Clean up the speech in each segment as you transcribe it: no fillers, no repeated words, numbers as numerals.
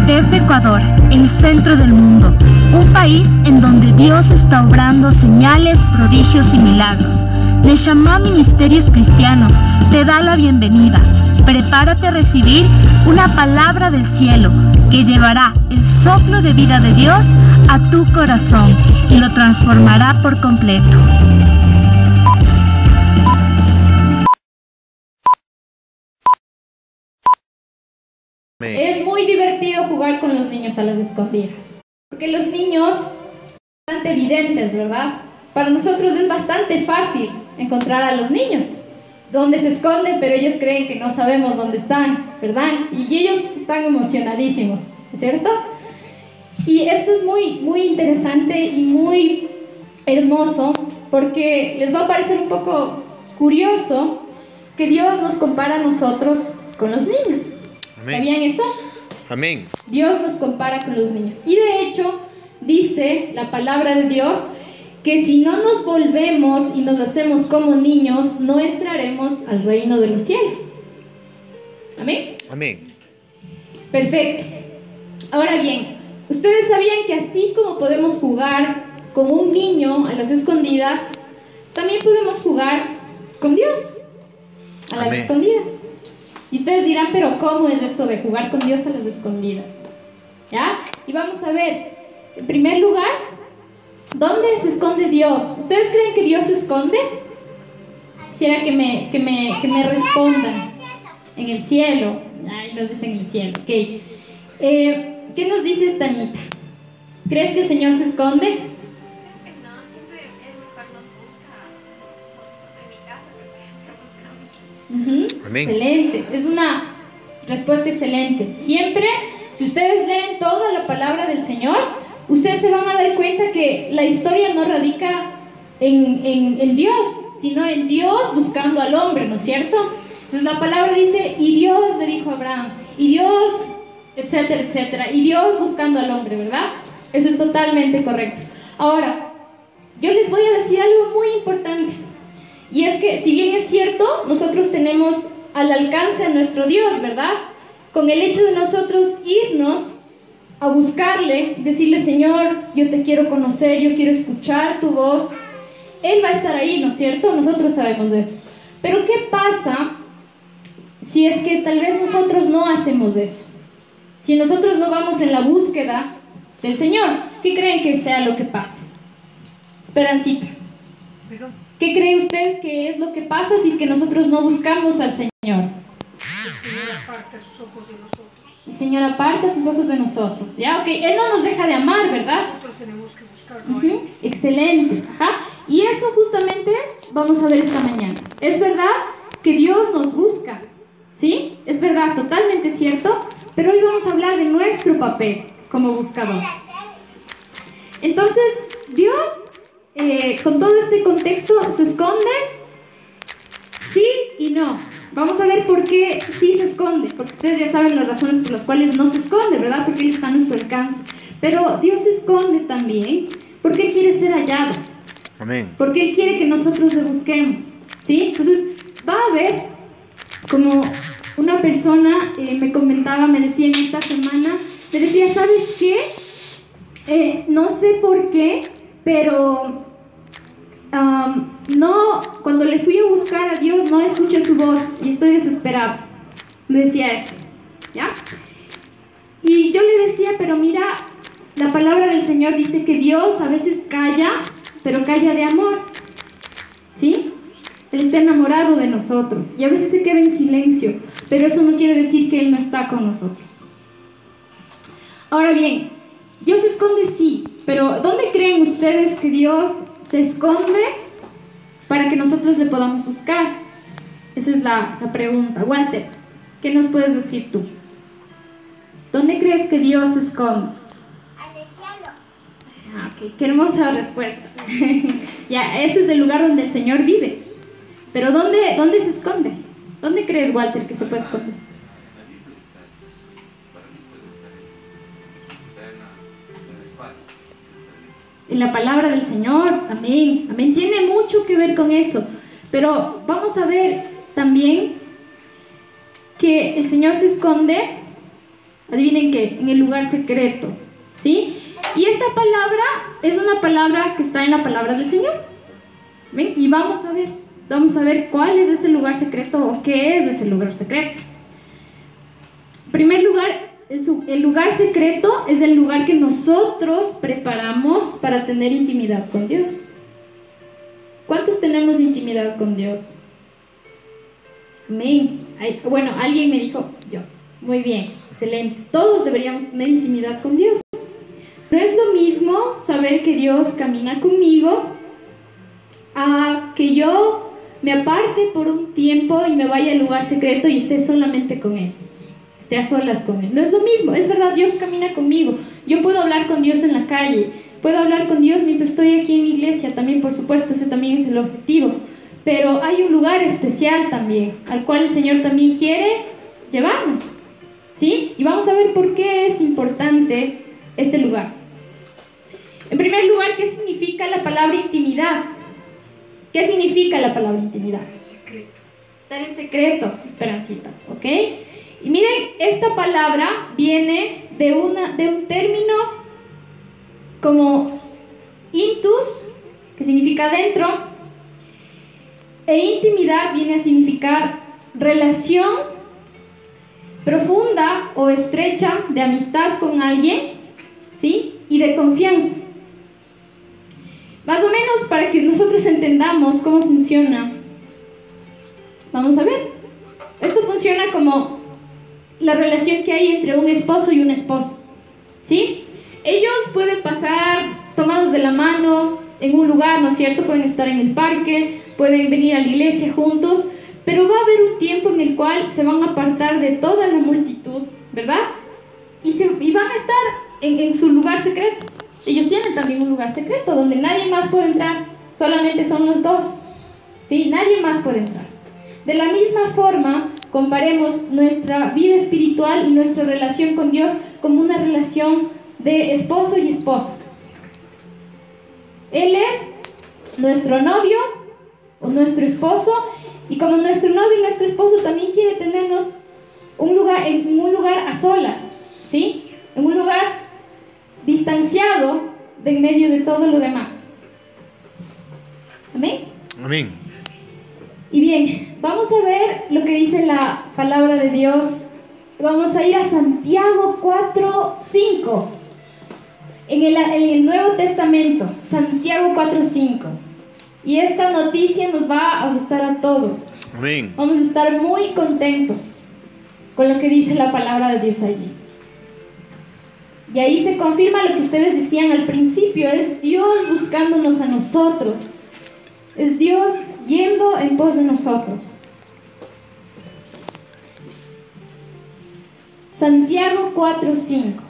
Desde Ecuador, el centro del mundo, un país en donde Dios está obrando señales, prodigios y milagros. Neshama Ministerios Cristianos te da la bienvenida. Prepárate a recibir una palabra del cielo que llevará el soplo de vida de Dios a tu corazón y lo transformará por completo. Es muy divertido jugar con los niños a las escondidas, porque los niños son bastante evidentes, ¿verdad? Para nosotros es bastante fácil encontrar a los niños, donde se esconden, pero ellos creen que no sabemos dónde están, ¿verdad? Y ellos están emocionadísimos, ¿cierto? Y esto es muy interesante y muy hermoso, porque les va a parecer un poco curioso que Dios nos compara a nosotros con los niños. Amén. ¿Sabían eso? Amén. Dios nos compara con los niños. Y de hecho, dice la palabra de Dios que si no nos volvemos y nos hacemos como niños, no entraremos al reino de los cielos. ¿Amén? Amén. Perfecto. Ahora bien, ¿ustedes sabían que así como podemos jugar con un niño a las escondidas, también podemos jugar con Dios a las Amén. escondidas? Y ustedes dirán, pero ¿cómo es eso de jugar con Dios a las escondidas? ¿Ya? Y vamos a ver, en primer lugar, ¿dónde se esconde Dios? ¿Ustedes creen que Dios se esconde? Quisiera que me respondan. En el cielo. Ahí nos dicen en el cielo. Ok. ¿Qué nos dice esta Anita? ¿Crees que el Señor se esconde? No, siempre es mejor nos busca. En mi casa, porque nos buscamos. Amén. Excelente, es una respuesta excelente. Siempre, si ustedes leen toda la palabra del Señor, ustedes se van a dar cuenta que la historia no radica en Dios, sino en Dios buscando al hombre, ¿no es cierto? Entonces la palabra dice, y Dios le dijo a Abraham, y Dios, etcétera, etcétera, y Dios buscando al hombre, ¿verdad? Eso es totalmente correcto. Ahora, yo les voy a decir algo muy importante. Y es que, si bien es cierto, nosotros tenemos al alcance a nuestro Dios, ¿verdad? Con el hecho de nosotros irnos a buscarle, decirle, Señor, yo te quiero conocer, yo quiero escuchar tu voz, Él va a estar ahí, ¿no es cierto? Nosotros sabemos de eso. Pero ¿qué pasa si es que tal vez nosotros no hacemos eso? Si nosotros no vamos en la búsqueda del Señor, ¿qué creen que sea lo que pasa? Esperancita. ¿Qué cree usted que es lo que pasa si es que nosotros no buscamos al Señor? El Señor aparta sus ojos de nosotros. El Señor aparta sus ojos de nosotros. ¿Ya? Ok, Él no nos deja de amar, ¿verdad? Nosotros tenemos que buscarlo a Él. Excelente. Ajá. Y eso justamente vamos a ver esta mañana. Es verdad que Dios nos busca, ¿sí? Es verdad, totalmente cierto. Pero hoy vamos a hablar de nuestro papel como buscadores. Entonces, Dios, con todo este contexto, se esconde, sí y no. Vamos a ver por qué sí se esconde, porque ustedes ya saben las razones por las cuales no se esconde, ¿verdad? Porque Él está a nuestro alcance. Pero Dios se esconde también porque Él quiere ser hallado. Amén. Porque Él quiere que nosotros le busquemos, ¿sí? Entonces, va a haber como una persona me comentaba, me decía en esta semana, me decía, ¿sabes qué? No sé por qué, pero no, cuando le fui a buscar a Dios no escuché su voz y estoy desesperado. Me decía eso, ¿ya? Y yo le decía, pero mira, la palabra del Señor dice que Dios a veces calla, pero calla de amor, ¿sí? Él está enamorado de nosotros y a veces se queda en silencio, pero eso no quiere decir que Él no está con nosotros. Ahora bien, Dios se esconde, sí, pero ¿dónde creen ustedes que Dios se esconde para que nosotros le podamos buscar? Esa es la pregunta. Walter, ¿qué nos puedes decir tú? ¿Dónde crees que Dios se esconde? En el cielo. Ah, ok, qué hermosa respuesta. Ya, ese es el lugar donde el Señor vive. Pero ¿dónde se esconde? ¿Dónde crees, Walter, que se puede esconder? En la palabra del Señor, amén, amén. Tiene mucho que ver con eso. Pero vamos a ver también que el Señor se esconde ¿Adivinen qué? En el lugar secreto, ¿sí? Y esta palabra es una palabra que está en la palabra del Señor. ¿Ven? Y vamos a ver cuál es ese lugar secreto o qué es ese lugar secreto. En primer lugar, el lugar secreto es el lugar que nosotros preparamos para tener intimidad con Dios. ¿Cuántos tenemos intimidad con Dios? Amén. Bueno, alguien me dijo, yo. Muy bien, excelente. Todos deberíamos tener intimidad con Dios. No es lo mismo saber que Dios camina conmigo a que yo me aparte por un tiempo y me vaya al lugar secreto y esté solamente con Él. Esté a solas con Él. No es lo mismo. Es verdad, Dios camina conmigo. Yo puedo hablar con Dios en la calle. Puedo hablar con Dios mientras estoy aquí en la iglesia. También, por supuesto, ese también es el objetivo. Pero hay un lugar especial también, al cual el Señor también quiere llevarnos. ¿Sí? Y vamos a ver por qué es importante este lugar. En primer lugar, ¿qué significa la palabra intimidad? ¿Qué significa la palabra intimidad? Secreto. Estar en secreto, Esperancita, ¿ok? Y miren, esta palabra viene de un término como intus, que significa dentro, e intimidad viene a significar relación profunda o estrecha de amistad con alguien, ¿sí? Y de confianza. Más o menos para que nosotros entendamos cómo funciona. Vamos a ver. Esto funciona como la relación que hay entre un esposo y una esposa, ¿sí? Ellos pueden pasar tomados de la mano en un lugar, ¿no es cierto? Pueden estar en el parque, pueden venir a la iglesia juntos, pero va a haber un tiempo en el cual se van a apartar de toda la multitud, ¿verdad? Y van a estar en su lugar secreto. Ellos tienen también un lugar secreto donde nadie más puede entrar, solamente son los dos, ¿sí? Nadie más puede entrar. De la misma forma, comparemos nuestra vida espiritual y nuestra relación con Dios como una relación de esposo y esposa. Él es nuestro novio o nuestro esposo, y como nuestro novio y nuestro esposo también quiere tenernos en un lugar a solas, ¿sí? En un lugar distanciado de en medio de todo lo demás. ¿Amén? Amén. Y bien, vamos a ver lo que dice la palabra de Dios. Vamos a ir a Santiago 4:5. En el Nuevo Testamento, Santiago 4:5. Y esta noticia nos va a gustar a todos. Amén. Vamos a estar muy contentos con lo que dice la palabra de Dios allí. Y ahí se confirma lo que ustedes decían al principio. Es Dios buscándonos a nosotros. Es Dios yendo en pos de nosotros. Santiago 4:5.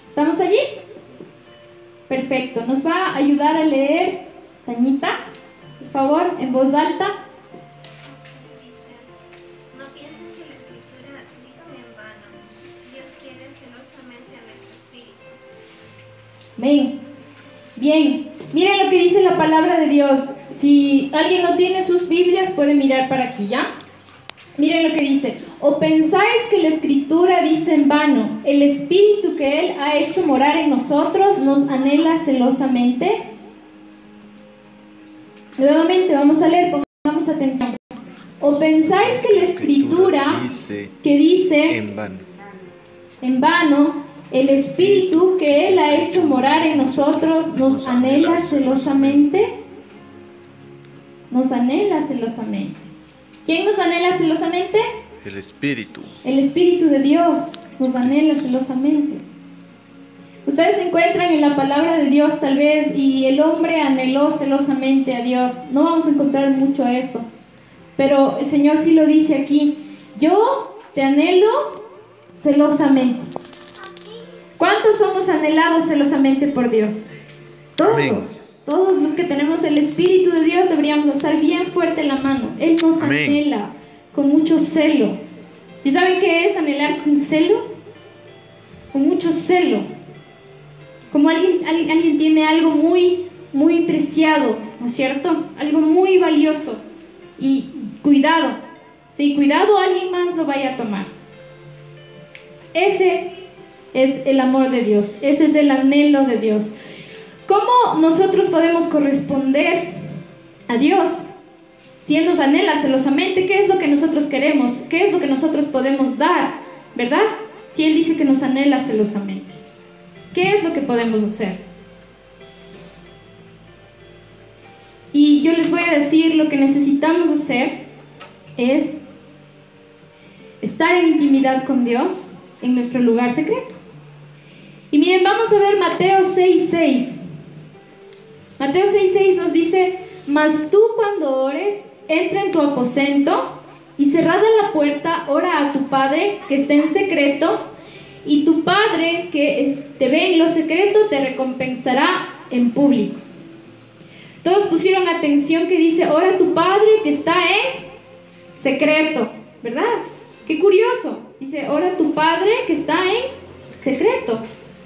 ¿Estamos allí? Perfecto. Nos va a ayudar a leer, Tañita, por favor, en voz alta. Dice, no piensen que la escritura dice en vano, Dios quiere celosamente a nuestro espíritu. Ven. Bien. Miren lo que dice la palabra de Dios. Si alguien no tiene sus Biblias, puede mirar para aquí, ¿ya? Miren lo que dice. ¿O pensáis que la escritura dice en vano, el espíritu que Él ha hecho morar en nosotros nos anhela celosamente? Nuevamente vamos a leer, pongamos atención. ¿O pensáis que la escritura que dice en vano, el espíritu que Él ha hecho morar en nosotros nos anhela celosamente? Nos anhela celosamente. ¿Quién nos anhela celosamente? El Espíritu. El Espíritu de Dios nos anhela celosamente. Ustedes se encuentran en la palabra de Dios tal vez y el hombre anheló celosamente a Dios. No vamos a encontrar mucho eso, pero el Señor sí lo dice aquí. Yo te anhelo celosamente. ¿Cuántos somos anhelados celosamente por Dios? Todos. Amén. Todos los que tenemos el Espíritu de Dios deberíamos alzar bien fuerte la mano. Él nos Amén. anhela con mucho celo. ¿Sí saben qué es anhelar con celo? Con mucho celo. Como alguien tiene algo muy, muy preciado, ¿no es cierto? Algo muy valioso. Y cuidado, sí, cuidado, alguien más lo vaya a tomar. Ese es el amor de Dios, ese es el anhelo de Dios. ¿Cómo nosotros podemos corresponder a Dios? Si Él nos anhela celosamente, ¿qué es lo que nosotros queremos? ¿Qué es lo que nosotros podemos dar? ¿Verdad? Si Él dice que nos anhela celosamente, ¿qué es lo que podemos hacer? Y yo les voy a decir, lo que necesitamos hacer es estar en intimidad con Dios en nuestro lugar secreto. Y miren, vamos a ver Mateo 6:6. Mateo 6:6 nos dice: mas tú cuando ores, entra en tu aposento y cerrada la puerta, ora a tu Padre que está en secreto, y tu Padre que te ve en lo secreto te recompensará en público. Todos pusieron atención que dice: ora a tu Padre que está en secreto, ¿verdad? Qué curioso. Dice: ora a tu Padre que está en secreto.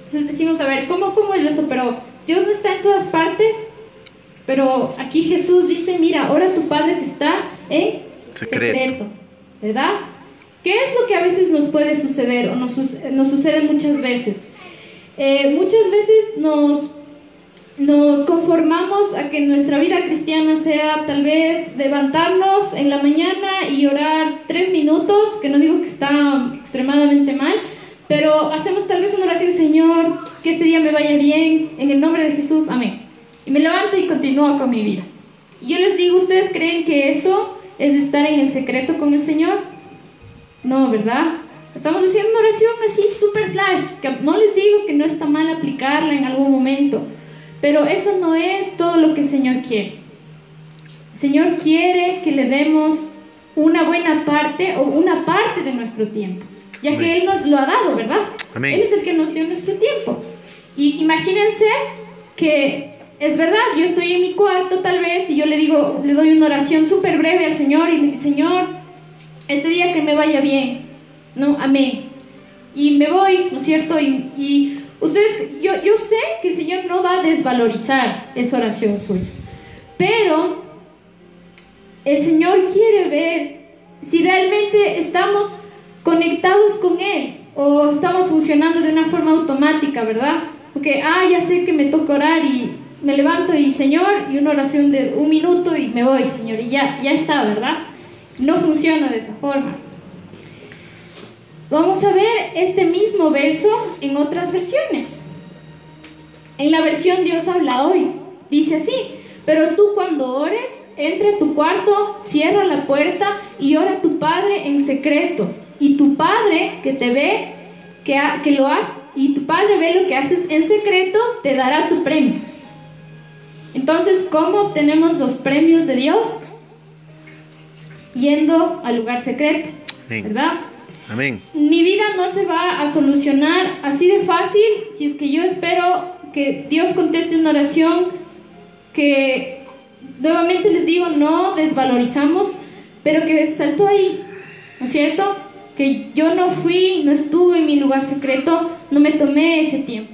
Entonces decimos, a ver, ¿cómo es eso? Pero Dios no está en todas partes. Pero aquí Jesús dice: mira, ora a tu Padre que está en secreto, ¿verdad? ¿Qué es lo que a veces nos puede suceder o nos sucede muchas veces? Muchas veces nos conformamos a que nuestra vida cristiana sea tal vez levantarnos en la mañana y orar 3 minutos, que no digo que está extremadamente mal, pero hacemos tal vez una oración: Señor, que este día me vaya bien, en el nombre de Jesús, amén. Y me levanto y continúo con mi vida. Y yo les digo, ¿ustedes creen que eso es estar en el secreto con el Señor? No, ¿verdad? Estamos haciendo una oración así super flash, que no les digo que no está mal aplicarla en algún momento, pero eso no es todo lo que el Señor quiere. El Señor quiere que le demos una buena parte o una parte de nuestro tiempo, ya Amén. que Él nos lo ha dado, ¿verdad? Amén. Él es el que nos dio nuestro tiempo. Y imagínense que es verdad, yo estoy en mi cuarto tal vez y yo le doy una oración súper breve al Señor y le digo: Señor, este día que me vaya bien, ¿no? Amén. Y me voy, ¿no es cierto? Y ustedes, yo sé que el Señor no va a desvalorizar esa oración suya, pero el Señor quiere ver si realmente estamos conectados con Él o estamos funcionando de una forma automática, ¿verdad? Porque, ya sé que me toca orar y me levanto y Señor, y una oración de 1 minuto y me voy, Señor, y ya está, ¿verdad? No funciona de esa forma. Vamos a ver este mismo verso en otras versiones. En la versión Dios habla hoy, dice así: pero tú cuando ores, entra a tu cuarto, cierra la puerta y ora a tu Padre en secreto, y tu Padre que te ve, y tu Padre ve lo que haces en secreto, te dará tu premio. Entonces, ¿cómo obtenemos los premios de Dios? Yendo al lugar secreto, ¿verdad? Amén. Mi vida no se va a solucionar así de fácil si es que yo espero que Dios conteste una oración que, nuevamente les digo, no desvalorizamos, pero que saltó ahí, ¿no es cierto? Que yo no estuve en mi lugar secreto, no me tomé ese tiempo.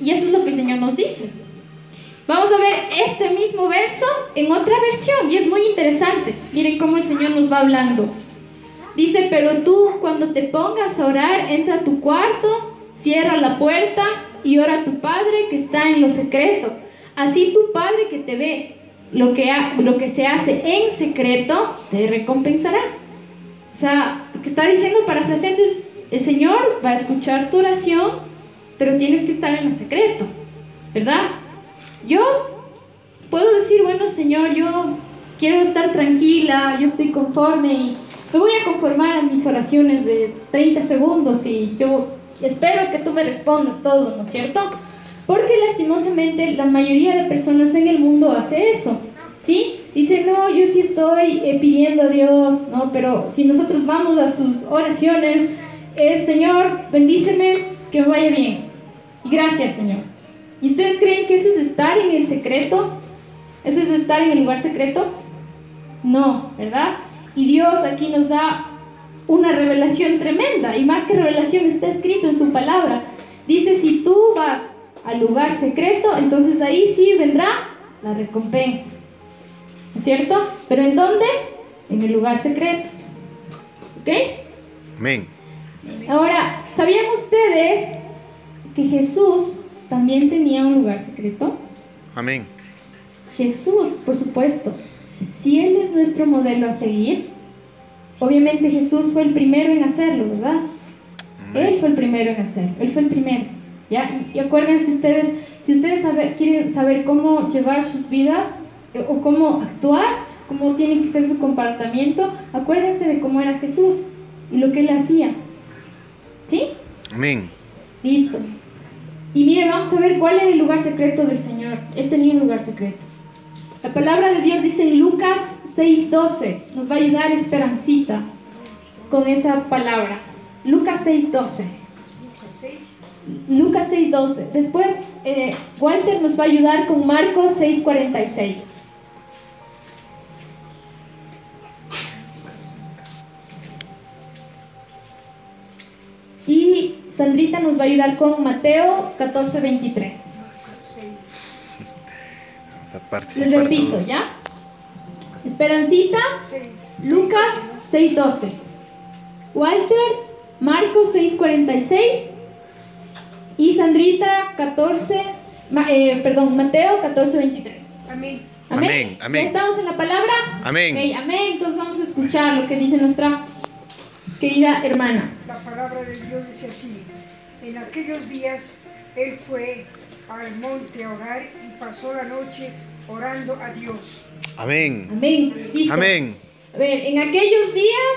Y eso es lo que el Señor nos dice. Vamos a ver este mismo verso en otra versión y es muy interesante. Miren cómo el Señor nos va hablando. Dice: pero tú cuando te pongas a orar, entra a tu cuarto, cierra la puerta y ora a tu Padre que está en lo secreto. Así tu Padre que te ve lo que se hace en secreto te recompensará. O sea, lo que está diciendo parafraseando es: el Señor va a escuchar tu oración, pero tienes que estar en lo secreto, ¿verdad? Yo puedo decir: bueno, Señor, yo quiero estar tranquila, yo estoy conforme y me voy a conformar a mis oraciones de 30 segundos y yo espero que tú me respondas todo, ¿no es cierto? Porque lastimosamente la mayoría de personas en el mundo hace eso, ¿sí? Dice: no, yo sí estoy pidiendo a Dios, ¿no? Pero si nosotros vamos a sus oraciones, es: Señor, bendíceme, que me vaya bien. Y gracias, Señor. ¿Y ustedes creen que eso es estar en el secreto? ¿Eso es estar en el lugar secreto? No, ¿verdad? Y Dios aquí nos da una revelación tremenda, y más que revelación está escrito en su palabra. Dice, si tú vas al lugar secreto, entonces ahí sí vendrá la recompensa. ¿No es cierto? ¿Pero en dónde? En el lugar secreto. ¿Ok? Amén. Ahora, ¿sabían ustedes que Jesús también tenía un lugar secreto? Amén. Jesús, por supuesto. Si Él es nuestro modelo a seguir, obviamente Jesús fue el primero en hacerlo, ¿verdad? Él fue el primero en hacerlo, Él fue el primero, ¿ya? Y acuérdense ustedes, si ustedes quieren saber cómo llevar sus vidas o cómo actuar, cómo tiene que ser su comportamiento, acuérdense de cómo era Jesús y lo que Él hacía. ¿Sí? Amén. Listo. Y miren, vamos a ver cuál era el lugar secreto del Señor. Él tenía un lugar secreto. La palabra de Dios dice en Lucas 6:12. Nos va a ayudar Esperancita con esa palabra. Lucas 6:12. Lucas 6:12. Después, Walter nos va a ayudar con Marcos 6:46. Y Sandrita nos va a ayudar con Mateo 14:23. Vamos a participar. Les repito, todos. ¿ya? Esperancita, Lucas 6:12. Walter, Marcos 6:46. Y Sandrita Mateo 14:23. Amén. Amén, amén. ¿Ya estamos en la palabra? Amén. Ok, amén. Entonces vamos a escuchar lo que dice nuestra querida hermana. La palabra de Dios dice así: en aquellos días él fue al monte a orar y pasó la noche orando a Dios. Amén. Amén. ¿Listo? Amén. A ver, en aquellos días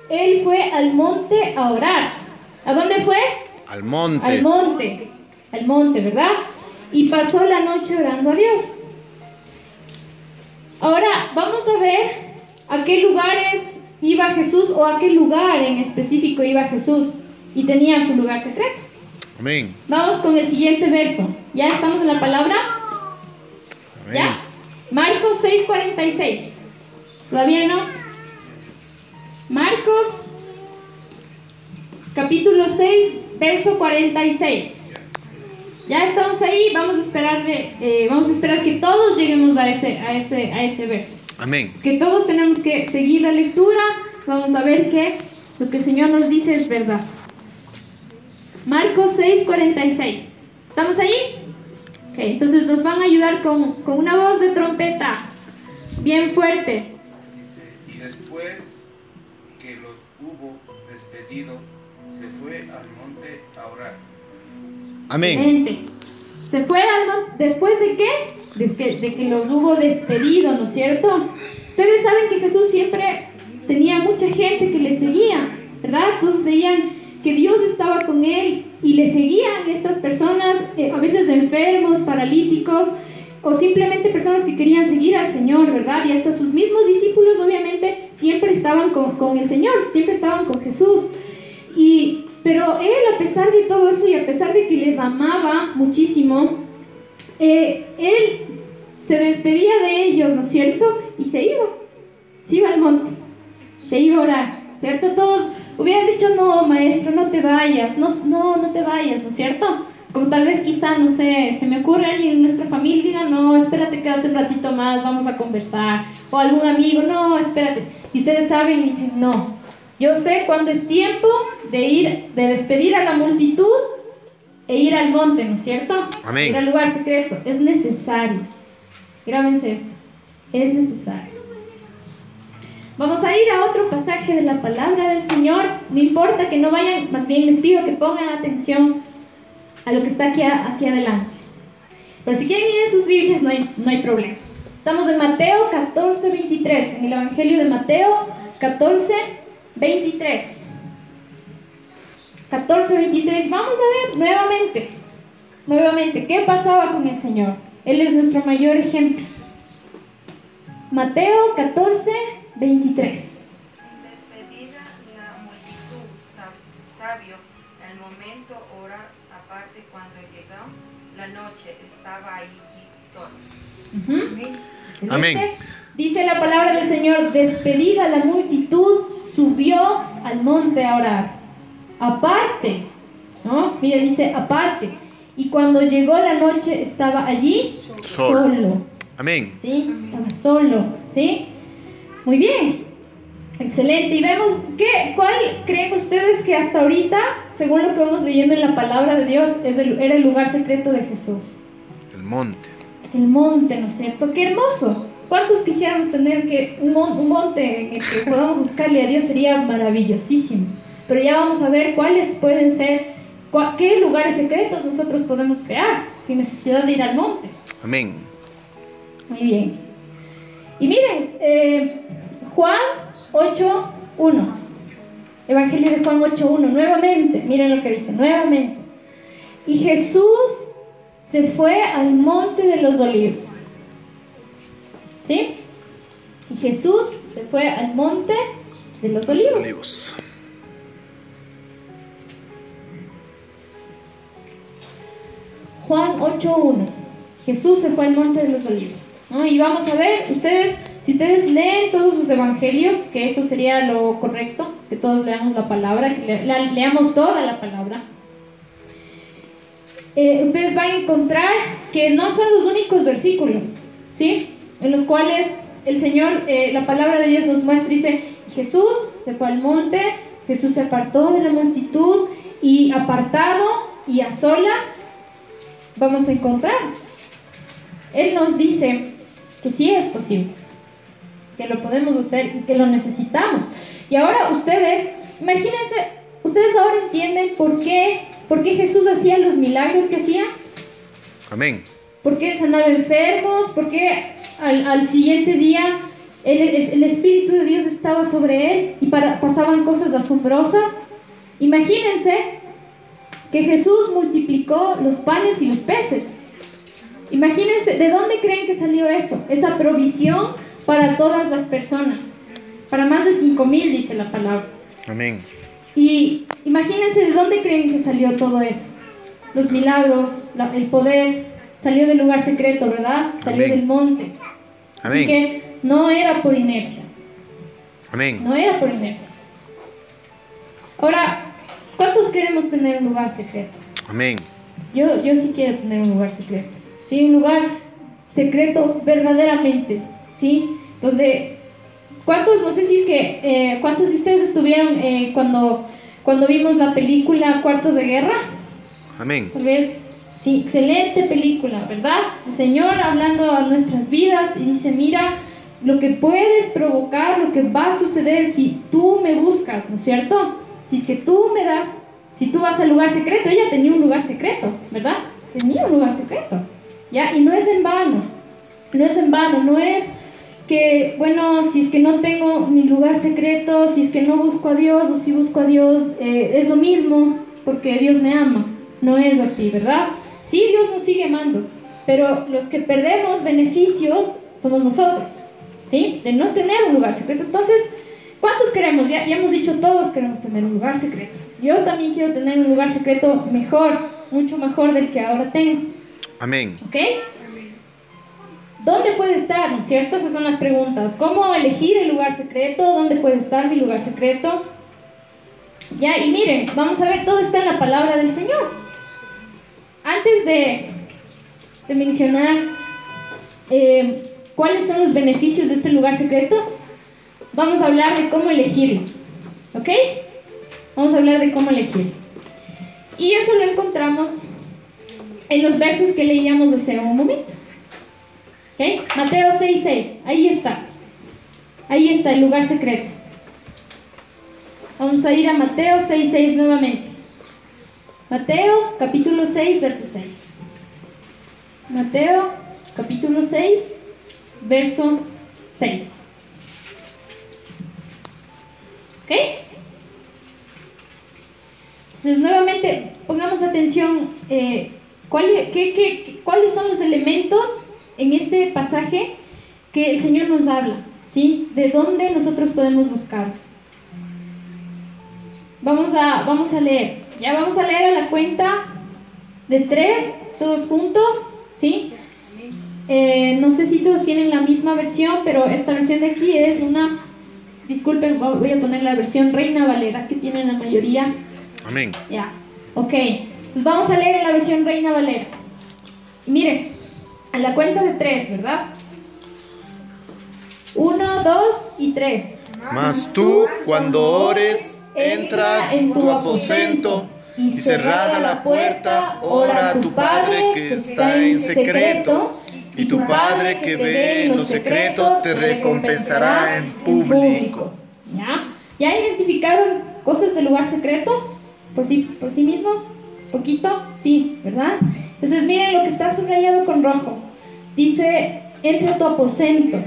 él fue al monte a orar. ¿A dónde fue? Al monte. Al monte, ¿verdad? Y pasó la noche orando a Dios. Ahora, vamos a ver a qué lugares iba Jesús o a qué lugar en específico iba Jesús y tenía su lugar secreto. Amén. Vamos con el siguiente verso. ¿Ya estamos en la palabra? Amén. ¿Ya? Marcos 6:46. ¿Todavía no? Marcos capítulo 6, verso 46. Ya estamos ahí, vamos a esperar que todos lleguemos a ese verso. Amén. Que todos tenemos que seguir la lectura. Vamos a ver que lo que el Señor nos dice es verdad. Marcos 6:46. ¿Estamos ahí? Ok, entonces nos van a ayudar con una voz de trompeta bien fuerte. Dice, y después que los hubo despedido, se fue al monte a orar. Amén. Excelente. Se fue al monte. ¿Después de qué? De que los hubo despedido, ¿no es cierto? Ustedes saben que Jesús siempre tenía mucha gente que le seguía, ¿verdad? Todos veían que Dios estaba con él y le seguían estas personas, a veces enfermos, paralíticos, o simplemente personas que querían seguir al Señor, ¿verdad? Y hasta sus mismos discípulos, obviamente, siempre estaban con el Señor, siempre estaban con Jesús. Pero él, a pesar de todo eso y a pesar de que les amaba muchísimo, él se despedía de ellos, ¿no es cierto? Y se iba al monte, se iba a orar, ¿cierto? Todos hubieran dicho, no, maestro, no te vayas, no te vayas, ¿no es cierto? Como tal vez quizá, no sé, se me ocurre alguien en nuestra familia, diga, no, espérate, quédate un ratito más, vamos a conversar. O algún amigo, no, espérate. Y ustedes saben y dicen, no. Yo sé cuándo es tiempo de despedir a la multitud e ir al monte, ¿no es cierto? Amén. Ir al lugar secreto. Es necesario. Grábense esto. Es necesario. Vamos a ir a otro pasaje de la palabra del Señor. No importa que no vayan, más bien les pido que pongan atención a lo que está aquí adelante. Pero si quieren ir en sus Biblias, no hay problema. Estamos en Mateo 14:23, en el Evangelio de Mateo 14:23. 14:23. Vamos a ver nuevamente, ¿qué pasaba con el Señor? Él es nuestro mayor ejemplo. Mateo 14:23. Despedida la multitud, sabio, el momento, hora, aparte cuando llegó la noche, estaba allí solo. Amén. Dice la palabra del Señor, despedida la multitud, subió al monte a orar. Aparte, ¿no? Mira, dice aparte. Y cuando llegó la noche estaba allí solo. Amén. ¿Sí? Estaba solo. ¿Sí? Muy bien. Excelente. Y vemos ¿cuál creen ustedes que hasta ahorita, según lo que vamos leyendo en la palabra de Dios, era el lugar secreto de Jesús? El monte. El monte, ¿no es cierto? ¡Qué hermoso! ¿Cuántos quisiéramos tener un monte en el que podamos buscarle a Dios? Sería maravillosísimo. Pero ya vamos a ver cuáles pueden ser, qué lugares secretos nosotros podemos crear sin necesidad de ir al monte. Amén. Muy bien. Y miren, Juan 8:1. Evangelio de Juan 8:1. Nuevamente, miren lo que dice, nuevamente. Y Jesús se fue al monte de los olivos. ¿Sí? Y Jesús se fue al monte de los olivos. Juan 8:1. Jesús se fue al monte de los olivos, ¿no? Y vamos a ver, si ustedes leen todos los evangelios, que eso sería lo correcto, que todos leamos la palabra, que leamos toda la palabra. Ustedes van a encontrar que no son los únicos versículos, ¿sí? En los cuales el Señor, la palabra de Dios nos muestra, dice, Jesús se fue al monte, Jesús se apartó de la multitud, y apartado y a solas vamos a encontrar. Él nos dice que sí es posible, que lo podemos hacer y que lo necesitamos. Y ahora ustedes, imagínense, ustedes ahora entienden por qué Jesús hacía los milagros que hacía. Amén. ¿Por qué sanaba enfermos? ¿Por qué al siguiente día el Espíritu de Dios estaba sobre él y pasaban cosas asombrosas? Imagínense que Jesús multiplicó los panes y los peces. Imagínense, ¿de dónde creen que salió eso? Esa provisión para todas las personas. Para más de 5,000, dice la palabra. Amén. Y imagínense de dónde creen que salió todo eso. Los milagros, el poder, salió del lugar secreto, ¿verdad? Salió Amén. del monte. Amén. Así que no era por inercia. Amén. No era por inercia. Ahora, ¿cuántos queremos tener un lugar secreto? Amén. Yo sí quiero tener un lugar secreto. ¿Sí? Un lugar secreto verdaderamente. ¿Sí? Donde... ¿Cuántos de ustedes estuvieron cuando vimos la película Cuarto de Guerra? Amén. Tal vez, sí, excelente película, ¿verdad? El Señor hablando a nuestras vidas y dice, mira, lo que puedes provocar, lo que va a suceder si tú me buscas, ¿no es cierto? Si es que tú me das, si tú vas al lugar secreto. Ella tenía un lugar secreto, ¿verdad? Tenía un lugar secreto, ¿ya? Y no es en vano, no es que, bueno, si es que no tengo mi lugar secreto, si es que no busco a Dios o si busco a Dios, es lo mismo porque Dios me ama. No es así, ¿verdad? Sí, Dios nos sigue amando, pero los que perdemos beneficios somos nosotros, ¿sí? De no tener un lugar secreto. Entonces, ¿cuántos queremos? Ya hemos dicho, todos queremos tener un lugar secreto. Yo también quiero tener un lugar secreto mejor, mucho mejor del que ahora tengo. Amén. ¿Ok? ¿Dónde puede estar? ¿No es cierto? Esas son las preguntas. ¿Cómo elegir el lugar secreto? ¿Dónde puede estar mi lugar secreto? Ya, y miren, vamos a ver, todo está en la palabra del Señor. Antes de mencionar cuáles son los beneficios de este lugar secreto, vamos a hablar de cómo elegirlo. ¿Ok? Vamos a hablar de cómo elegirlo. Y eso lo encontramos en los versos que leíamos hace un momento. ¿Okay? Mateo 6:6, ahí está el lugar secreto. Vamos a ir a Mateo 6:6 nuevamente. Mateo capítulo 6, verso 6. Mateo capítulo 6, verso 6. ¿Ok? Entonces nuevamente pongamos atención, ¿cuáles son los elementos en este pasaje que el Señor nos habla? ¿Sí? ¿De dónde nosotros podemos buscar? Vamos a leer. Ya vamos a leer a la cuenta de 3, todos juntos, ¿sí? No sé si todos tienen la misma versión, pero esta versión de aquí es una... Disculpen, voy a poner la versión Reina Valera que tienen la mayoría. Amén. Ya. Ok, entonces vamos a leer en la versión Reina Valera. Miren, a la cuenta de 3, ¿verdad? 1, 2 y 3. Mas tú, cuando ores, entra en tu aposento y cerrada la puerta, ora a tu Padre que está en secreto, y tu Padre que ve en lo secreto te recompensará en público. ¿Ya identificaron cosas del lugar secreto? ¿Por sí mismos? ¿Poquito? Sí, ¿verdad? Entonces miren lo que está subrayado con rojo. Dice, entra a tu aposento.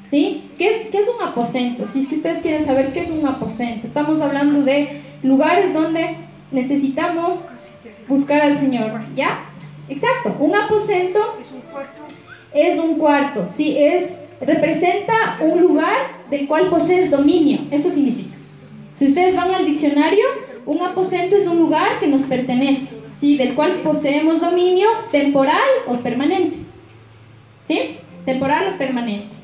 ¿Sí? ¿Qué es un aposento? Si es que ustedes quieren saber qué es un aposento. Estamos hablando de lugares donde necesitamos buscar al Señor. ¿Ya? Exacto. Un aposento es un cuarto. Sí, representa un lugar del cual posees dominio. Eso significa. Si ustedes van al diccionario, un aposento es un lugar que nos pertenece, ¿sí? Del cual poseemos dominio temporal o permanente. ¿Sí? Temporal o permanente.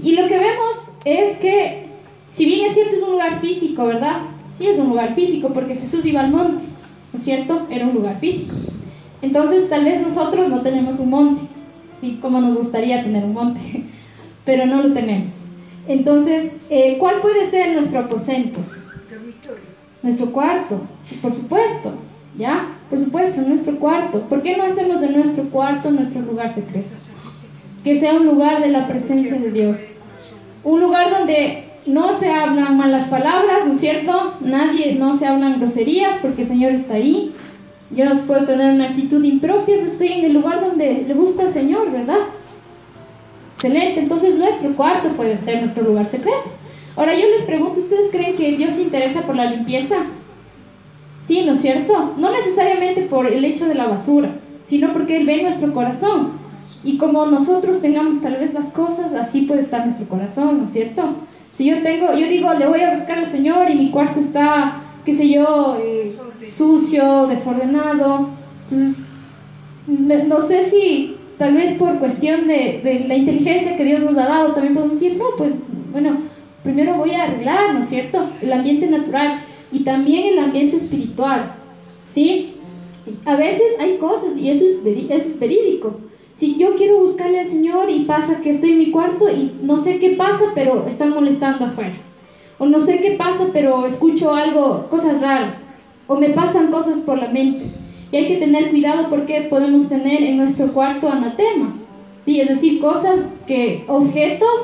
Y lo que vemos es que, si bien es cierto, es un lugar físico, ¿verdad? Sí, es un lugar físico, porque Jesús iba al monte, ¿no es cierto? Era un lugar físico. Entonces, tal vez nosotros no tenemos un monte, ¿sí? Como nos gustaría tener un monte, pero no lo tenemos. Entonces, ¿cuál puede ser nuestro aposento? Nuestro cuarto, por supuesto, ¿ya? Por supuesto, nuestro cuarto. ¿Por qué no hacemos de nuestro cuarto nuestro lugar secreto? Que sea un lugar de la presencia de Dios. Un lugar donde no se hablan malas palabras, ¿no es cierto? No se hablan groserías porque el Señor está ahí. Yo puedo tener una actitud impropia, pero estoy en el lugar donde le busco al Señor, ¿verdad? Excelente, entonces nuestro cuarto puede ser nuestro lugar secreto. Ahora yo les pregunto, ¿ustedes creen que Dios se interesa por la limpieza? Sí, ¿no es cierto? No necesariamente por el hecho de la basura, sino porque Él ve nuestro corazón. Y como nosotros tengamos tal vez las cosas, así puede estar nuestro corazón, ¿no es cierto? Si yo digo, le voy a buscar al Señor y mi cuarto está, qué sé yo, sucio, desordenado, entonces, no sé si tal vez por cuestión de la inteligencia que Dios nos ha dado, también podemos decir, no, pues, bueno, primero voy a arreglar, ¿no es cierto?, el ambiente natural y también el ambiente espiritual, ¿sí? A veces hay cosas, y eso es verídico. Si yo quiero buscarle al Señor y pasa que estoy en mi cuarto y no sé qué pasa, pero están molestando afuera. O no sé qué pasa, pero escucho algo, cosas raras. O me pasan cosas por la mente. Y hay que tener cuidado porque podemos tener en nuestro cuarto anatemas. ¿Sí? Es decir, objetos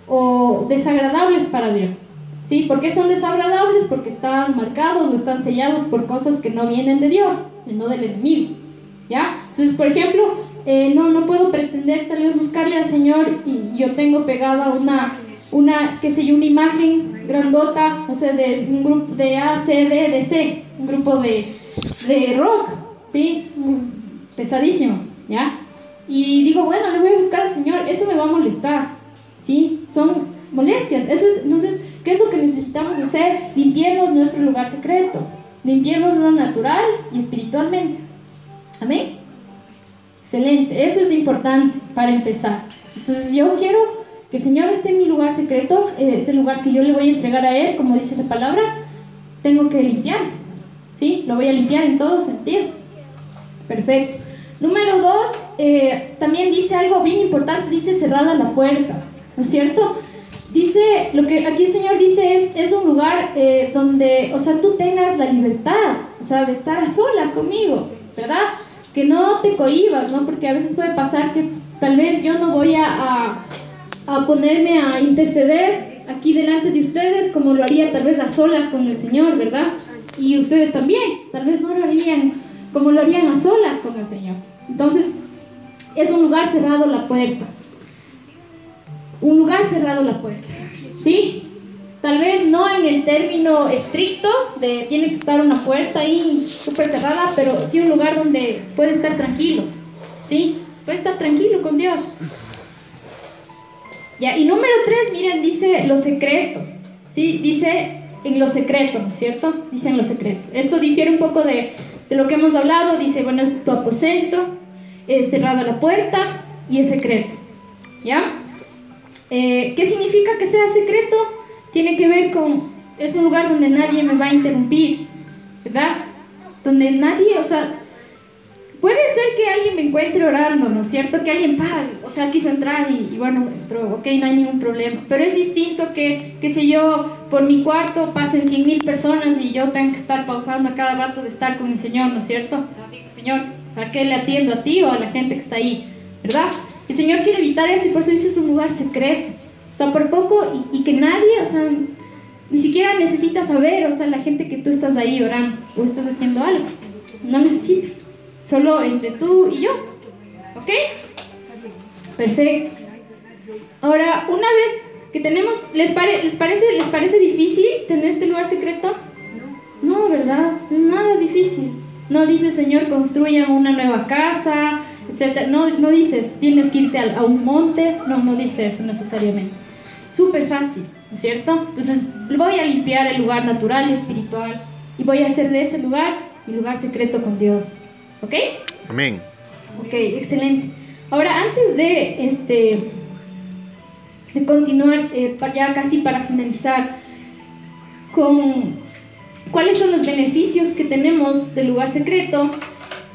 o desagradables para Dios. ¿Sí? ¿Por qué son desagradables? Porque están marcados o están sellados por cosas que no vienen de Dios, sino del enemigo. ¿Ya? Entonces, por ejemplo, no puedo pretender tal vez buscarle al Señor y yo tengo pegada una imagen grandota, no sé, de un grupo de A, C, D, D, C, un grupo de rock, ¿sí? Pesadísimo, ¿ya? Y digo, bueno, le voy a buscar al Señor, eso me va a molestar, ¿sí? Son molestias. Entonces, ¿qué es lo que necesitamos hacer? Limpiemos nuestro lugar secreto, limpiemos lo natural y espiritualmente. ¿Amén? Excelente, eso es importante para empezar. Entonces yo quiero que el Señor esté en mi lugar secreto, ese lugar que yo le voy a entregar a Él, como dice la palabra, tengo que limpiar, ¿sí? Lo voy a limpiar en todo sentido. Perfecto. Número 2, también dice algo bien importante, dice cerrada la puerta, ¿no es cierto? Dice, lo que aquí el Señor dice es un lugar donde, o sea, tú tengas la libertad, o sea, de estar a solas conmigo, ¿verdad? Que no te cohibas, ¿no? Porque a veces puede pasar que tal vez yo no voy a ponerme a interceder aquí delante de ustedes como lo haría tal vez a solas con el Señor, ¿verdad? Y ustedes también, tal vez no lo harían como lo harían a solas con el Señor. Entonces, es un lugar cerrado la puerta. Un lugar cerrado la puerta, ¿sí? Tal vez no en el término estricto de tiene que estar una puerta ahí súper cerrada, pero sí un lugar donde puede estar tranquilo, ¿sí? Puede estar tranquilo con Dios. Ya, y número 3, miren, dice lo secreto, ¿sí? Dice en lo secreto, ¿no es cierto? Dice en lo secreto. Esto difiere un poco de lo que hemos hablado. Dice, bueno, es tu aposento, es cerrada la puerta y es secreto, ¿ya? ¿Qué significa que sea secreto? Tiene que ver con, es un lugar donde nadie me va a interrumpir, ¿verdad? donde nadie, o sea, puede ser que alguien me encuentre orando, ¿no es cierto? Que alguien quiso entrar y bueno, entró, ok, no hay ningún problema. Pero es distinto que, qué sé yo, por mi cuarto pasen 100,000 personas y yo tengo que estar pausando a cada rato de estar con el Señor, ¿no es cierto? O sea, digo, Señor, o sea, ¿qué le atiendo a ti o a la gente que está ahí? ¿Verdad? El Señor quiere evitar eso y por eso dice es un lugar secreto. O sea, por poco y que nadie, o sea, ni siquiera necesita saber, o sea, la gente que tú estás ahí orando o estás haciendo algo. No necesita. Solo entre tú y yo. ¿Ok? Perfecto. Ahora, una vez que tenemos, ¿les parece difícil tener este lugar secreto? No, ¿verdad? Nada difícil. No dice, Señor, construyan una nueva casa, etc. No dice eso, tienes que irte a un monte. No dice eso necesariamente. Súper fácil, ¿no es cierto? Entonces, voy a limpiar el lugar natural y espiritual y voy a hacer de ese lugar mi lugar secreto con Dios. ¿Ok? Amén. Ok, excelente. Ahora, antes de continuar, ya casi para finalizar, con cuáles son los beneficios que tenemos del lugar secreto,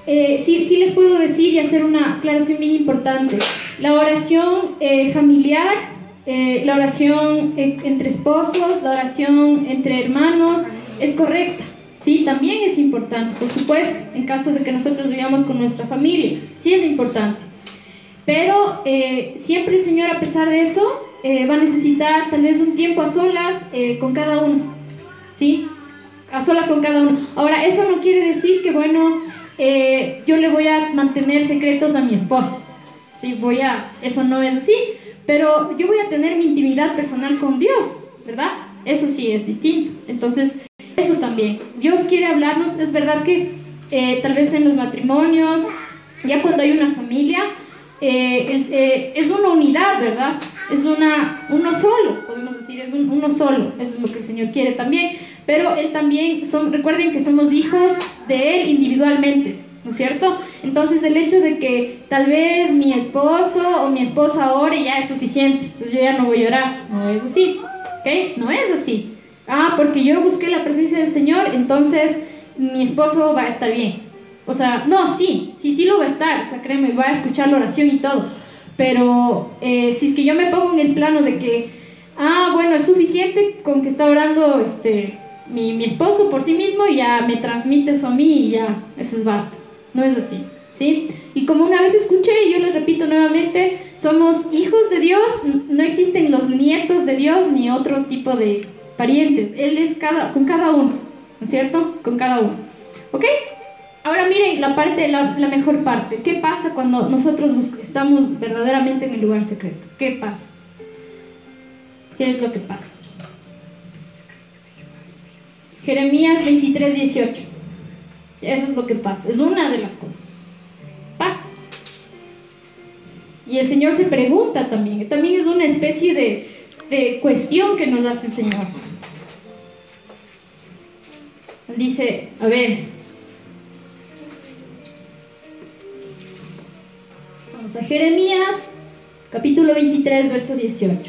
sí les puedo decir y hacer una aclaración bien importante. La oración familiar, la oración entre esposos, la oración entre hermanos es correcta. Sí, también es importante, por supuesto, en caso de que nosotros vivamos con nuestra familia, sí es importante. Pero siempre el Señor, a pesar de eso, va a necesitar tal vez un tiempo a solas con cada uno, ¿sí? A solas con cada uno. Ahora, eso no quiere decir que, bueno, yo le voy a mantener secretos a mi esposo, ¿sí? Eso no es así, pero yo voy a tener mi intimidad personal con Dios, ¿verdad? Eso sí es distinto. Entonces, eso también, Dios quiere hablarnos. Es verdad que tal vez en los matrimonios, ya cuando hay una familia, es una unidad, ¿verdad? Es uno solo, podemos decir, es uno solo. Eso es lo que el Señor quiere también. Pero Él también, recuerden que somos hijos de Él individualmente, ¿no es cierto? Entonces el hecho de que tal vez mi esposo o mi esposa ore ya es suficiente, entonces yo ya no voy a orar. No es así, ¿ok? No es así. Porque yo busqué la presencia del Señor, entonces mi esposo va a estar bien. O sea, no, sí lo va a estar, o sea, créeme, va a escuchar la oración y todo. Pero si es que yo me pongo en el plano de que, bueno, es suficiente con que está orando mi esposo por sí mismo y ya me transmite eso a mí y ya, eso es basta. No es así, ¿sí? Y como una vez escuché, y yo les repito nuevamente, somos hijos de Dios, no existen los nietos de Dios ni otro tipo de parientes. Él es con cada uno, ¿no es cierto? Con cada uno. ¿Ok? Ahora miren la mejor parte. ¿Qué pasa cuando nosotros estamos verdaderamente en el lugar secreto? ¿Qué pasa? ¿Qué es lo que pasa? Jeremías 23:18. Eso es lo que pasa. Es una de las cosas. Pasa. Y el Señor se pregunta también. También es una especie de cuestión que nos hace el Señor. Dice, a ver, vamos a Jeremías capítulo 23 verso 18.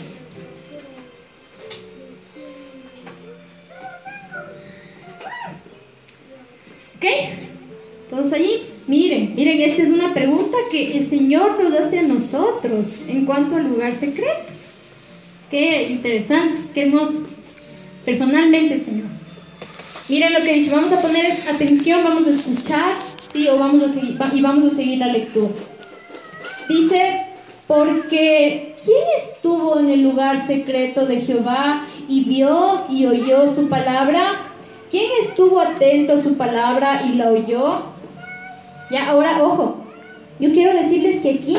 ¿Ok? ¿Todos allí? Miren, esta es una pregunta que el Señor nos hace a nosotros en cuanto al lugar secreto. Qué interesante, qué hermoso. Personalmente el Señor. Miren lo que dice, vamos a poner atención, vamos a escuchar, ¿sí? Vamos a seguir la lectura. Dice, porque ¿quién estuvo en el lugar secreto de Jehová y vio y oyó su palabra? ¿Quién estuvo atento a su palabra y la oyó? Ya, ahora, ojo, yo quiero decirles que aquí,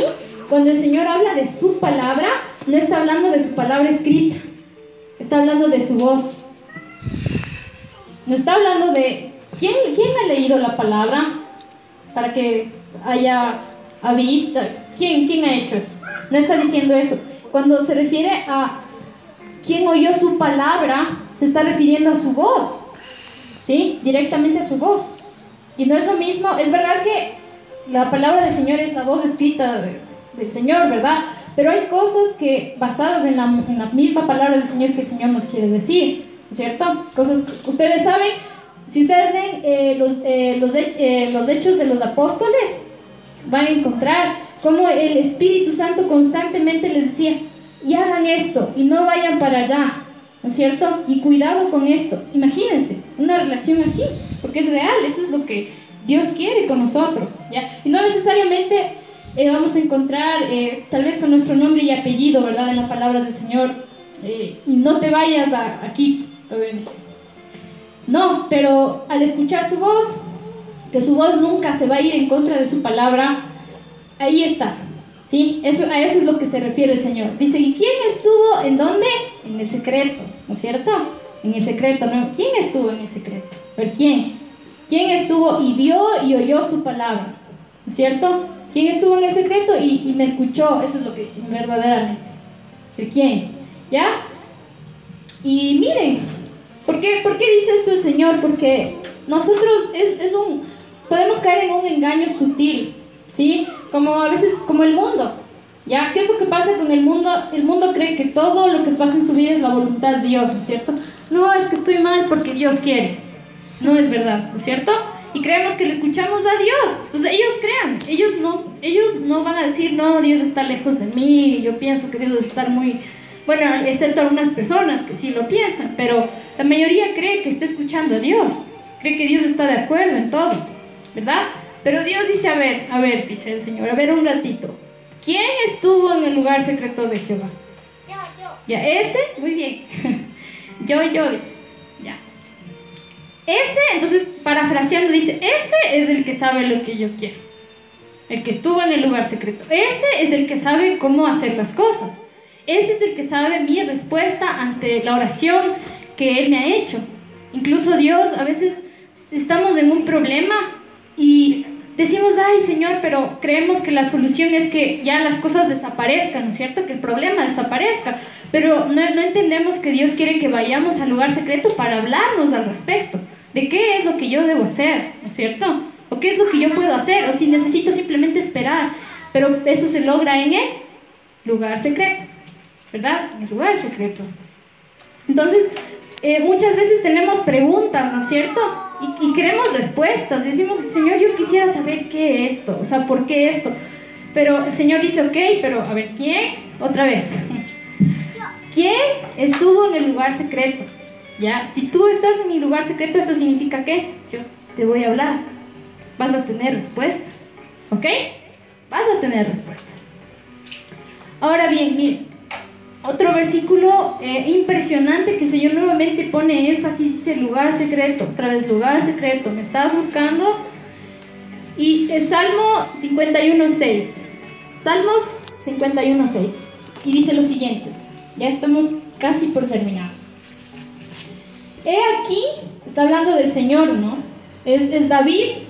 cuando el Señor habla de su palabra, no está hablando de su palabra escrita, está hablando de su voz. No está hablando de... ¿Quién ha leído la palabra para que haya visto? ¿Quién ha hecho eso? No está diciendo eso. Cuando se refiere a quién oyó su palabra, se está refiriendo a su voz, ¿sí? Directamente a su voz. Y no es lo mismo, es verdad que la palabra del Señor es la voz escrita del Señor, ¿verdad? Pero hay cosas que basadas en la misma palabra del Señor que el Señor nos quiere decir, ¿cierto? Cosas que ustedes saben, Si ustedes ven los hechos de los apóstoles, van a encontrar cómo el Espíritu Santo constantemente les decía, y hagan esto, y no vayan para allá, ¿no es cierto? Y cuidado con esto. Imagínense, una relación así, porque es real, eso es lo que Dios quiere con nosotros, ¿ya? Y no necesariamente vamos a encontrar, tal vez con nuestro nombre y apellido, ¿verdad?, en la palabra del Señor, y no te vayas a Quito, no, pero al escuchar su voz, que su voz nunca se va a ir en contra de su palabra, ahí está, ¿sí? A eso es lo que se refiere el Señor. Dice, ¿y quién estuvo en dónde? En el secreto, ¿no es cierto? En el secreto, ¿no? ¿Quién estuvo en el secreto? A ver, ¿quién? ¿Quién estuvo y vio y oyó su palabra? ¿No es cierto? ¿Quién estuvo en el secreto y me escuchó? Eso es lo que dice, verdaderamente. ¿Pero quién? ¿Ya? Y miren, ¿por qué dice esto el Señor? Porque nosotros podemos caer en un engaño sutil, ¿sí? Como a veces, como el mundo, ¿ya? ¿Qué es lo que pasa con el mundo? El mundo cree que todo lo que pasa en su vida es la voluntad de Dios, ¿no es cierto? No, es que estoy mal porque Dios quiere. No es verdad, ¿no es cierto? Y creemos que le escuchamos a Dios. Entonces ellos crean, ellos no van a decir, no, Dios está lejos de mí, yo pienso que Dios debe estar muy... Bueno, excepto algunas personas que sí lo piensan, pero la mayoría cree que está escuchando a Dios, cree que Dios está de acuerdo en todo, ¿verdad? Pero Dios dice, a ver, dice el Señor, a ver un ratito, ¿quién estuvo en el lugar secreto de Jehová? Yo. Ya, ese, muy bien, yo, dice, ya. Ese, entonces, parafraseando, dice, ese es el que sabe lo que yo quiero, el que estuvo en el lugar secreto, ese es el que sabe cómo hacer las cosas. Ese es el que sabe mi respuesta ante la oración que Él me ha hecho. Incluso Dios, a veces estamos en un problema y decimos, ay Señor, pero creemos que la solución es que ya las cosas desaparezcan, ¿no es cierto? Que el problema desaparezca. Pero no entendemos que Dios quiere que vayamos al lugar secreto para hablarnos al respecto. De qué es lo que yo debo hacer, ¿no es cierto? O qué es lo que yo puedo hacer, o si necesito simplemente esperar. Pero eso se logra en el lugar secreto, ¿verdad? En el lugar secreto. Entonces, muchas veces tenemos preguntas, ¿no es cierto? Y queremos respuestas. Decimos, Señor, yo quisiera saber qué es esto, o sea, ¿por qué esto? Pero el Señor dice, ok, pero a ver, ¿quién? Otra vez. ¿Quién estuvo en el lugar secreto? ¿Ya? Si tú estás en mi lugar secreto, ¿eso significa qué? Yo te voy a hablar. Vas a tener respuestas, ¿ok? Vas a tener respuestas. Ahora bien, miren, otro versículo impresionante que el Señor nuevamente pone énfasis, dice lugar secreto, otra vez lugar secreto, me estás buscando. Y es Salmo 51.6, Salmos 51.6, y dice lo siguiente, ya estamos casi por terminar. He aquí, está hablando del Señor, ¿no? Es David,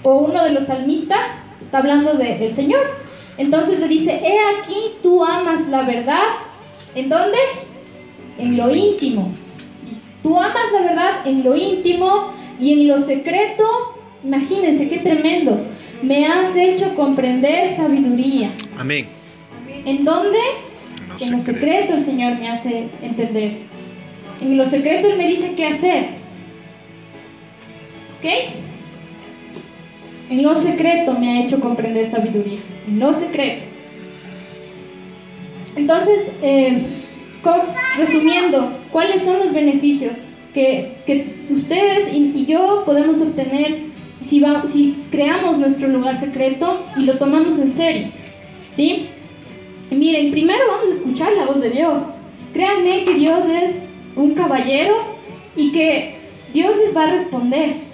o uno de los salmistas, está hablando del Señor. Entonces le dice, he aquí tú amas la verdad, ¿en dónde? En lo íntimo. Tú amas la verdad en lo íntimo y en lo secreto, imagínense qué tremendo, me has hecho comprender sabiduría. Amén. ¿En dónde? En lo secreto el Señor me hace entender. En lo secreto Él me dice qué hacer. ¿Ok? En lo secreto me ha hecho comprender sabiduría. En lo secreto. Entonces, resumiendo, ¿cuáles son los beneficios que ustedes y yo podemos obtener si creamos nuestro lugar secreto y lo tomamos en serio? ¿Sí? Miren, primero vamos a escuchar la voz de Dios. Créanme que Dios es un caballero y que Dios les va a responder.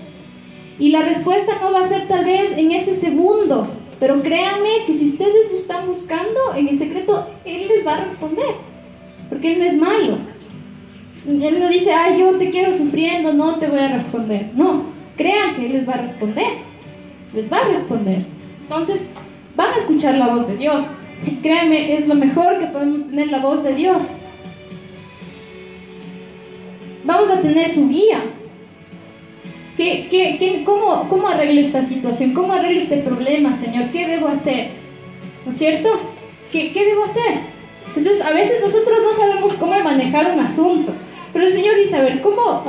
Y la respuesta no va a ser tal vez en ese segundo, pero créanme que si ustedes le están buscando en el secreto, Él les va a responder, porque Él no es malo. Él no dice, ay, yo te quiero sufriendo, no te voy a responder. No, crean que Él les va a responder, les va a responder. Entonces, van a escuchar la voz de Dios. Créanme, es lo mejor que podemos tener, la voz de Dios. Vamos a tener su guía. ¿Cómo arreglo esta situación? ¿Cómo arreglo este problema, Señor? ¿Qué debo hacer? ¿No es cierto? ¿Qué debo hacer? Entonces, a veces nosotros no sabemos cómo manejar un asunto. Pero el Señor dice, a ver, ¿cómo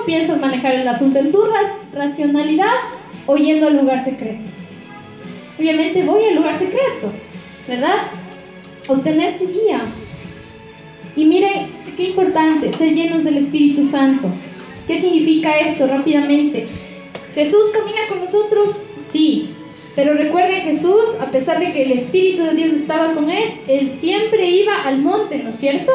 piensas manejar el asunto? ¿En tu racionalidad o yendo al lugar secreto? Obviamente voy al lugar secreto, ¿verdad? Obtener su guía. Y miren, qué importante, ser llenos del Espíritu Santo. ¿Qué significa esto? Rápidamente. ¿Jesús camina con nosotros? Sí. Pero recuerden, Jesús, a pesar de que el Espíritu de Dios estaba con él siempre iba al monte, ¿no es cierto?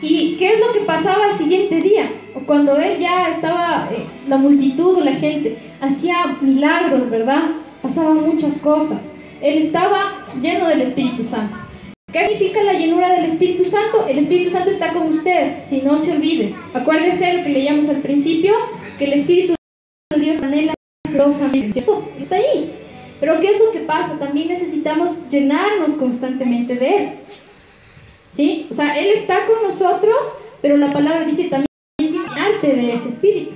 ¿Y qué es lo que pasaba al siguiente día? O cuando él ya estaba, la multitud o la gente, hacía milagros, ¿verdad? Pasaban muchas cosas. Él estaba lleno del Espíritu Santo. ¿Qué significa la llenura del Espíritu Santo? El Espíritu Santo está con usted, si no se olvide. Acuérdense lo que leíamos al principio, que el Espíritu de Dios anhela celosamente, ¿cierto? Está ahí. Pero ¿qué es lo que pasa? También necesitamos llenarnos constantemente de Él. ¿Sí? O sea, Él está con nosotros, pero la palabra dice también llenarte de ese Espíritu.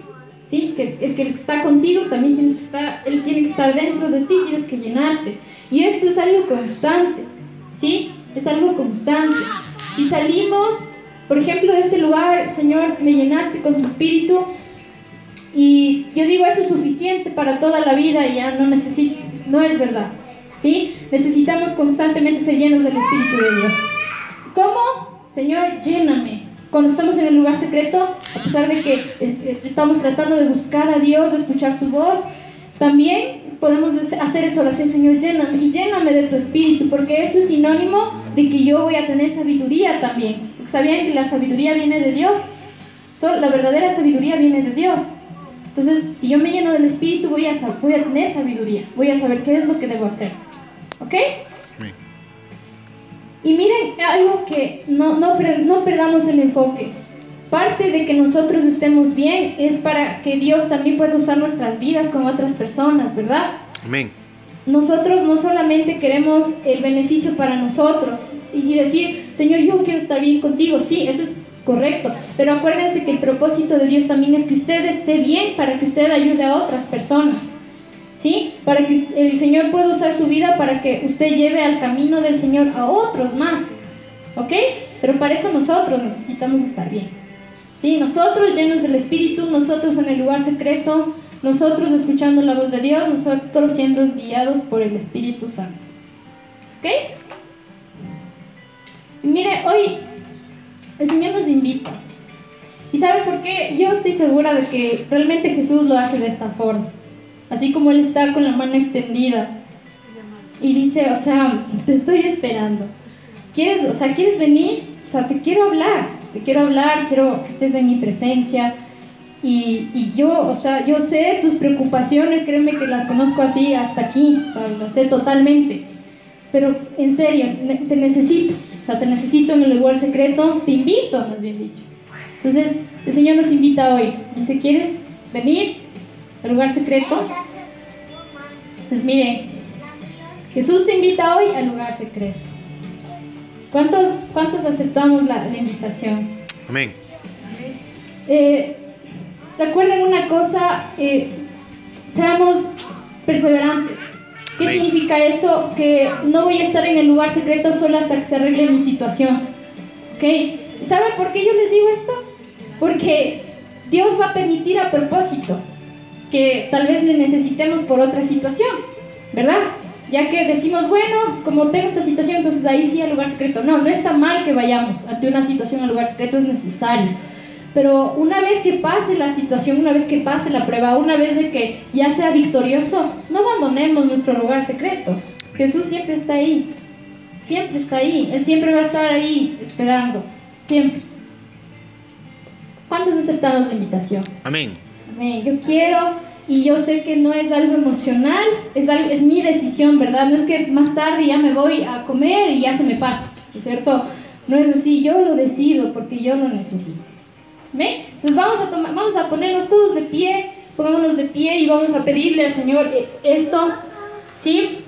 ¿Sí? Que el que está contigo también Él tiene que estar dentro de ti, tienes que llenarte. Y esto es algo constante. ¿Sí? Es algo constante. Si salimos, por ejemplo, de este lugar, Señor, me llenaste con tu Espíritu, y yo digo, eso es suficiente para toda la vida y ya no necesito, no es verdad. ¿Sí? Necesitamos constantemente ser llenos del Espíritu de Dios. ¿Cómo? Señor, lléname. Cuando estamos en el lugar secreto, a pesar de que estamos tratando de buscar a Dios, de escuchar su voz, también podemos hacer esa oración, Señor, lléname, y lléname de tu Espíritu, porque eso es sinónimo de que yo voy a tener sabiduría también. ¿Sabían que la sabiduría viene de Dios? La verdadera sabiduría viene de Dios. Entonces, si yo me lleno del Espíritu, voy a tener sabiduría, voy a saber qué es lo que debo hacer. ¿Ok? Sí. Y miren, algo que no perdamos el enfoque. Parte de que nosotros estemos bien es para que Dios también pueda usar nuestras vidas con otras personas, ¿verdad? Amén. Nosotros no solamente queremos el beneficio para nosotros y decir, Señor, yo quiero estar bien contigo. Sí, eso es correcto, pero acuérdense que el propósito de Dios también es que usted esté bien para que usted ayude a otras personas. ¿Sí? Para que el Señor pueda usar su vida para que usted lleve al camino del Señor a otros más. ¿Ok? Pero para eso nosotros necesitamos estar bien. ¿Sí? Nosotros llenos del Espíritu, nosotros en el lugar secreto, nosotros escuchando la voz de Dios, nosotros siendo guiados por el Espíritu Santo. ¿Ok? Y mire, hoy el Señor nos invita. ¿Y sabe por qué? Yo estoy segura de que realmente Jesús lo hace de esta forma. Así como Él está con la mano extendida y dice, o sea, te estoy esperando. ¿Quieres venir? O sea, te quiero hablar, quiero que estés en mi presencia. Y yo, o sea, yo sé tus preocupaciones, créeme que las conozco así hasta aquí, o sea, las sé totalmente. Pero en serio, te necesito, o sea, te necesito en el lugar secreto, te invito, más bien dicho. Entonces, el Señor nos invita hoy. Dice, ¿quieres venir al lugar secreto? Entonces, miren, Jesús te invita hoy al lugar secreto. ¿Cuántos aceptamos la invitación? Amén. Recuerden una cosa, seamos perseverantes. ¿Qué Amén. Significa eso? Que no voy a estar en el lugar secreto solo hasta que se arregle mi situación. ¿Ok? ¿Saben por qué yo les digo esto? Porque Dios va a permitir a propósito que tal vez le necesitemos por otra situación, ¿verdad? Ya que decimos, bueno, como tengo esta situación, entonces ahí sí al lugar secreto. No está mal que vayamos ante una situación al lugar secreto, es necesario. Pero una vez que pase la situación, una vez que pase la prueba, una vez de que ya sea victorioso, no abandonemos nuestro lugar secreto. Jesús siempre está ahí, Él siempre va a estar ahí esperando, siempre. ¿Cuántos aceptamos la invitación? Amén. Amén. Yo quiero, y yo sé que no es algo emocional, es mi decisión, ¿verdad? No es que más tarde ya me voy a comer y ya se me pasa, ¿no es cierto? No es así, yo lo decido porque yo lo necesito. ¿Ven? Entonces vamos a ponernos todos de pie, pongámonos de pie y vamos a pedirle al Señor esto, ¿sí?